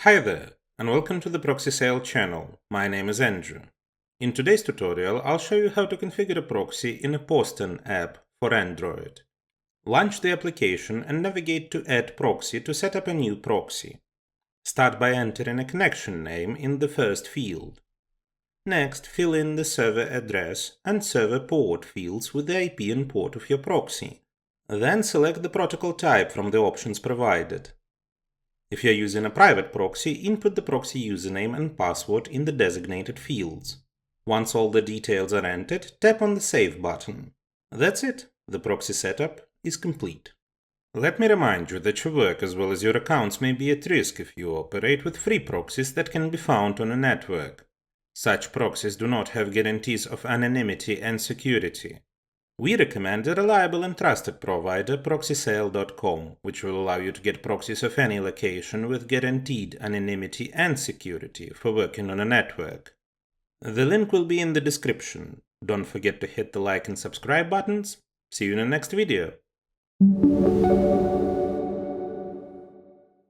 Hi there, and welcome to the Proxy Sale channel. My name is Andrew. In today's tutorial, I'll show you how to configure a proxy in a Postern app for Android. Launch the application and navigate to Add Proxy to set up a new proxy. Start by entering a connection name in the first field. Next, fill in the server address and server port fields with the IP and port of your proxy. Then select the protocol type from the options provided. If you're using a private proxy, input the proxy username and password in the designated fields. Once all the details are entered, tap on the Save button. That's it. The proxy setup is complete. Let me remind you that your work as well as your accounts may be at risk if you operate with free proxies that can be found on a network. Such proxies do not have guarantees of anonymity and security. We recommend a reliable and trusted provider, proxysale.com, which will allow you to get proxies of any location with guaranteed anonymity and security for working on a network. The link will be in the description. Don't forget to hit the like and subscribe buttons. See you in the next video.